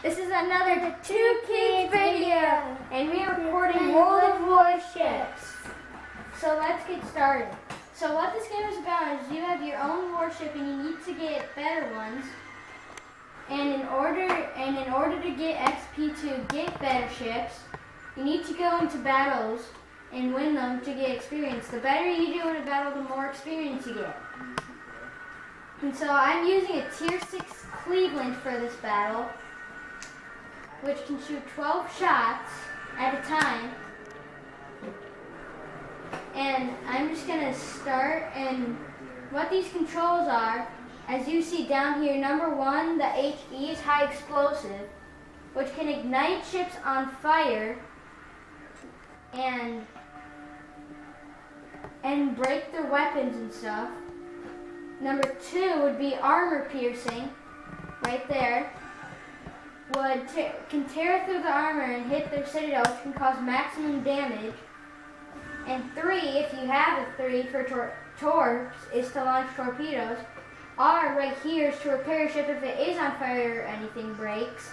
This is another The Two Kids video, and we are recording World of Warships. So let's get started. So what this game is about is you have your own warship and you need to get better ones. And in order to get XP to get better ships, you need to go into battles and win them to get experience. The better you do in a battle, the more experience you get. And so I'm using a Tier 6 Cleveland for this battle, which can shoot 12 shots at a time. And I'm just gonna start, and what these controls are, as you see down here, number 1, the HE is high explosive, which can ignite ships on fire and break their weapons and stuff. Number 2 would be armor piercing, right there. Can tear through the armor and hit their citadel, which can cause maximum damage. And 3, if you have a 3 for torps, is to launch torpedoes. R right here is to repair a ship if it is on fire or anything breaks.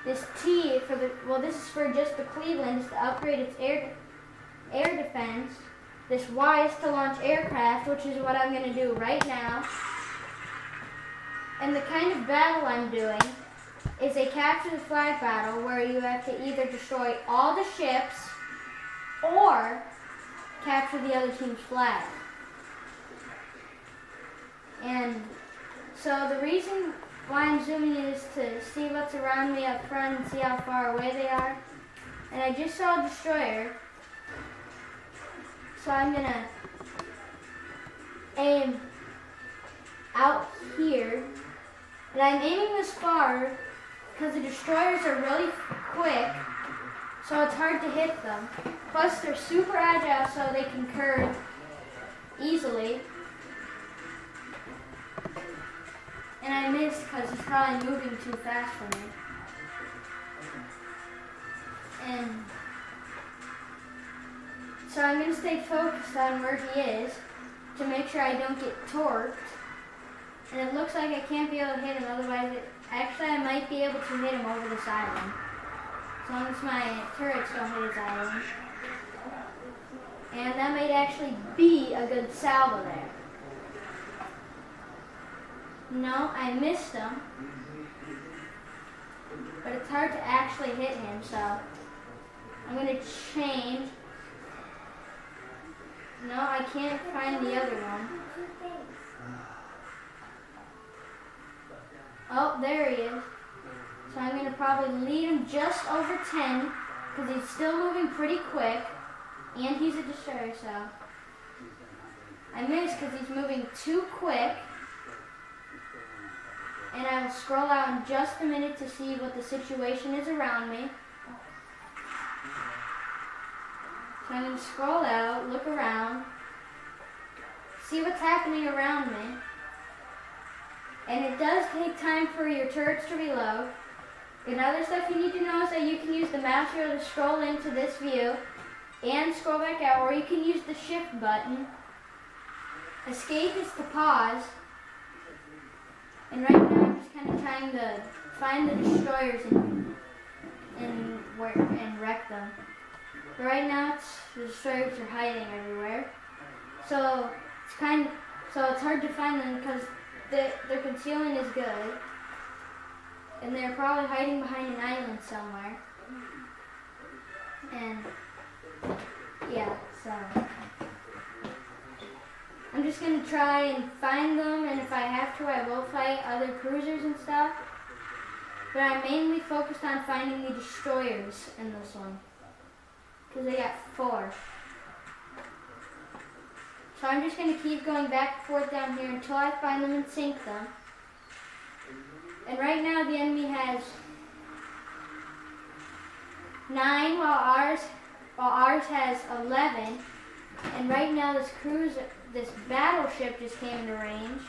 This T this is for just the Cleveland, is to upgrade its air defense. This Y is to launch aircraft, which is what I'm going to do right now. And the kind of battle I'm doing is a capture the flag battle, where you have to either destroy all the ships or capture the other team's flag. And so the reason why I'm zooming in is to see what's around me up front and see how far away they are. And I just saw a destroyer, so I'm gonna aim out here. And I'm aiming this far because the destroyers are really quick, so it's hard to hit them. Plus they're super agile, so they can curve easily. And I missed because he's probably moving too fast for me. And so I'm going to stay focused on where he is to make sure I don't get torqued. And it looks like I can't be able to hit him, otherwise actually I might be able to hit him over this island. As long as my turrets don't hit his island. And that might actually be a good salvo there. No, I missed him. But it's hard to actually hit him, so I'm going to change. No, I can't find the other one. Oh, there he is. So I'm going to probably lead him just over 10, because he's still moving pretty quick, and he's a destroyer, so. I missed because he's moving too quick, and I will scroll out in just a minute to see what the situation is around me. So I'm going to scroll out, look around, see what's happening around me. And it does take time for your turrets to reload. And other stuff you need to know is that you can use the mouse wheel to scroll into this view and scroll back out, or you can use the shift button. Escape is to pause. And right now I'm just kind of trying to find the destroyers and wreck them. But right now the destroyers are hiding everywhere. So it's hard to find them because their concealment is good, and they're probably hiding behind an island somewhere. And yeah, so I'm just gonna try and find them, and if I have to, I will fight other cruisers and stuff. But I'm mainly focused on finding the destroyers in this one, because I got 4. So I'm just going to keep going back and forth down here until I find them and sink them. And right now the enemy has 9 while ours has 11. And right now this battleship just came into range.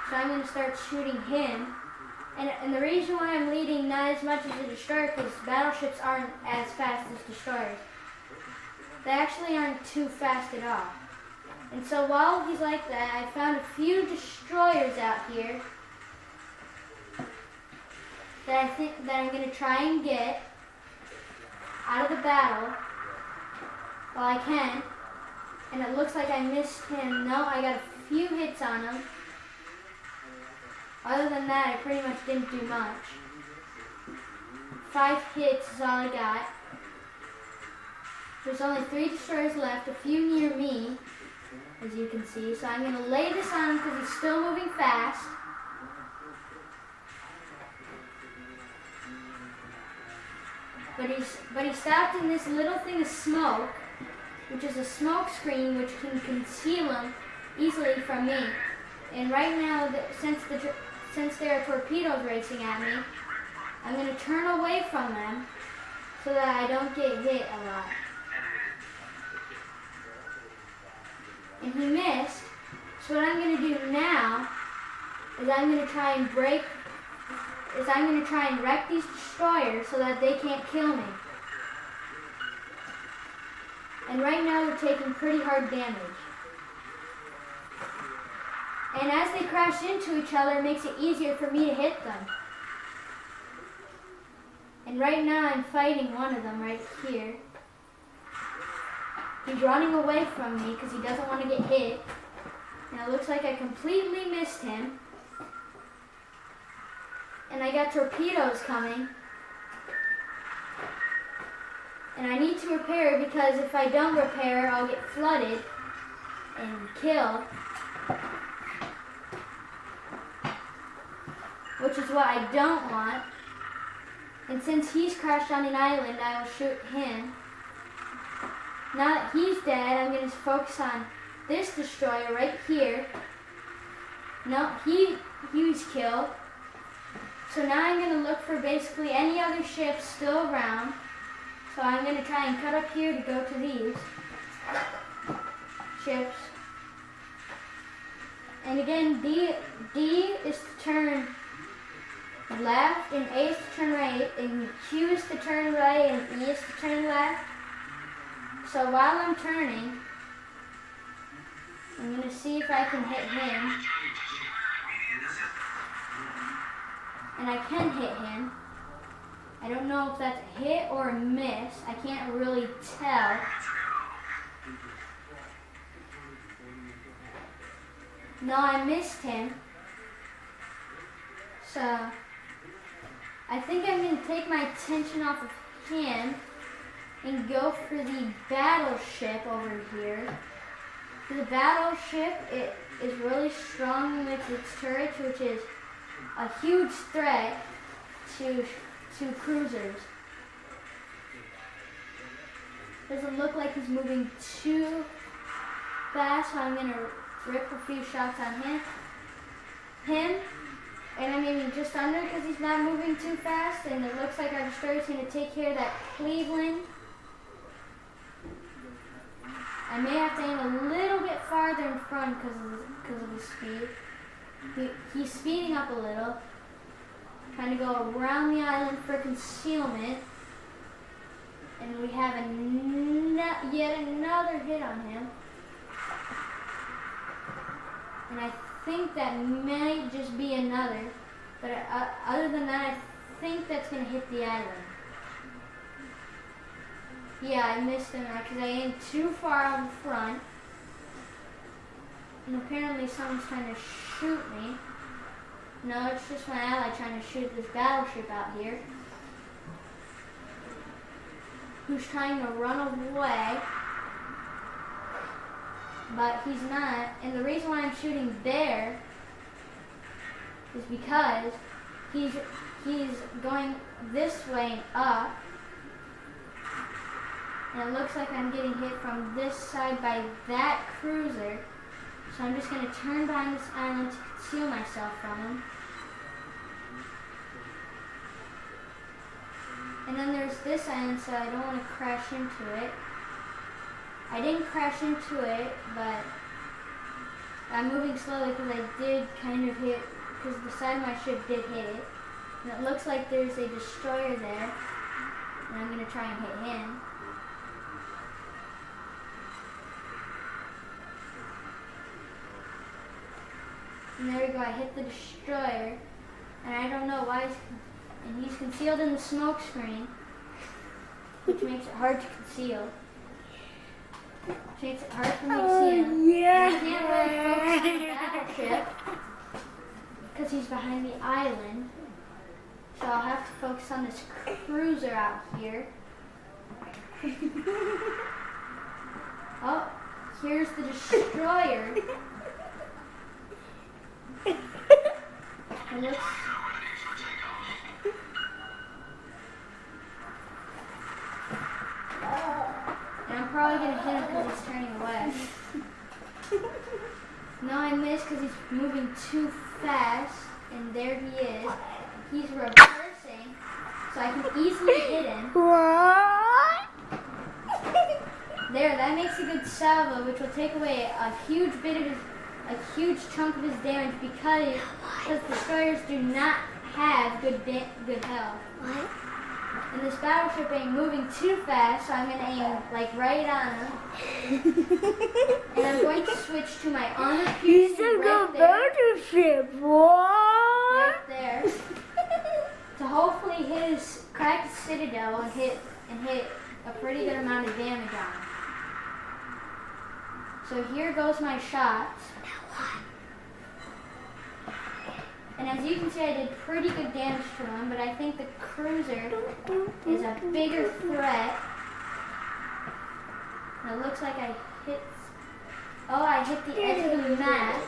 So I'm going to start shooting him. And the reason why I'm leading not as much as the destroyer, because battleships aren't as fast as destroyers. They actually aren't too fast at all. And so while he's like that, I found a few destroyers out here. that I'm going to try and get out of the battle while I can. And it looks like I missed him. No, I got a few hits on him. Other than that, I pretty much didn't do much. 5 hits is all I got. There's only 3 destroyers left, a few near me, as you can see. So I'm going to lay this on him because he's still moving fast. But he stopped in this little thing of smoke, which is a smoke screen which can conceal him easily from me. And right now, since there are torpedoes racing at me, I'm going to turn away from them so that I don't get hit a lot. And he missed. So what I'm going to do now is I'm going to try and wreck these destroyers so that they can't kill me. And right now they're taking pretty hard damage. And as they crash into each other, it makes it easier for me to hit them. And right now I'm fighting one of them right here. He's running away from me because he doesn't want to get hit. And it looks like I completely missed him. And I got torpedoes coming. And I need to repair because if I don't repair, I'll get flooded and killed. Which is what I don't want. And since he's crashed on an island, I will shoot him. Now that he's dead, I'm going to focus on this destroyer right here. No, he was killed. So now I'm going to look for basically any other ships still around. So I'm going to try and cut up here to go to these ships. And again, D is to turn left, and A is to turn right, and Q is to turn right, and E is to turn left. So while I'm turning, I'm going to see if I can hit him. And I can hit him. I don't know if that's a hit or a miss. I can't really tell. No, I missed him. So I think I'm going to take my attention off of him and go for the battleship over here. The battleship, it is really strong with its turrets, which is a huge threat to cruisers. Doesn't look like he's moving too fast, so I'm going to rip a few shots on him. And I'm aiming just under because he's not moving too fast, and it looks like our destroyer's going to take care of that Cleveland. I may have to aim a little bit farther in front because of his speed. He's speeding up a little, trying to go around the island for concealment. And we have yet another hit on him. And I think that might just be another. But other than that, I think that's going to hit the island. Yeah, I missed him because I aimed too far out in front. And apparently someone's trying to shoot me. No, it's just my ally trying to shoot this battleship out here. Who's trying to run away. But he's not. And the reason why I'm shooting there is because he's going this way and up. And it looks like I'm getting hit from this side by that cruiser. So I'm just going to turn behind this island to conceal myself from him. And then there's this island, so I don't want to crash into it. I didn't crash into it, but I'm moving slowly because I did kind of hit, because the side of my ship did hit it. And it looks like there's a destroyer there, and I'm going to try and hit him. And there we go, I hit the destroyer, and I don't know why And he's concealed in the smoke screen, which makes it hard to conceal. Which makes it hard for me to see him. Yeah. I can't really focus on the battleship because he's behind the island. So I'll have to focus on this cruiser out here. Oh, here's the destroyer. It looks... And I'm probably going to hit him because he's turning away. No, I missed because he's moving too fast. And there he is. He's reversing, so I can easily hit him. What? There, that makes a good salvo, which will take away a huge chunk of his damage because destroyers do not have good health. What? And this battleship ain't moving too fast, so I'm gonna aim like right on him. And I'm going to switch to my armor He's piercing a good right there. battleship. What? Right there. To hopefully crack his citadel and hit a pretty good amount of damage on him. So here goes my shot. And as you can see, I did pretty good damage to him, but I think the cruiser is a bigger threat. And it looks like I hit the edge of the map.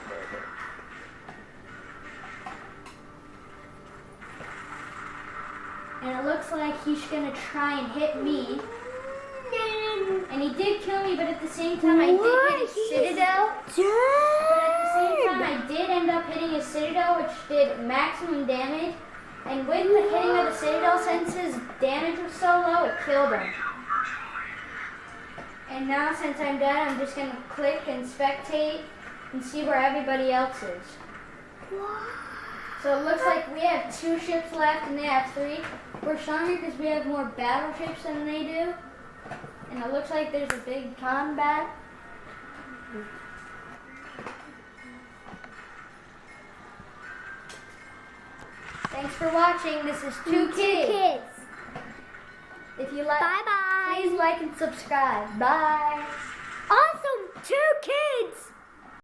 And it looks like he's gonna try and hit me. And he did kill me, but at the same time I did hit his citadel. But at the same time I did end up hitting his citadel, which did maximum damage. And with the hitting of the citadel, since his damage was so low, it killed him. And now since I'm dead, I'm just gonna click and spectate and see where everybody else is. So it looks like we have 2 ships left and they have 3. We're stronger because we have more battleships than they do. And it looks like there's a big combat. Thanks for watching. This is 2 Kids. If you like, Bye-bye. please like and subscribe. Bye.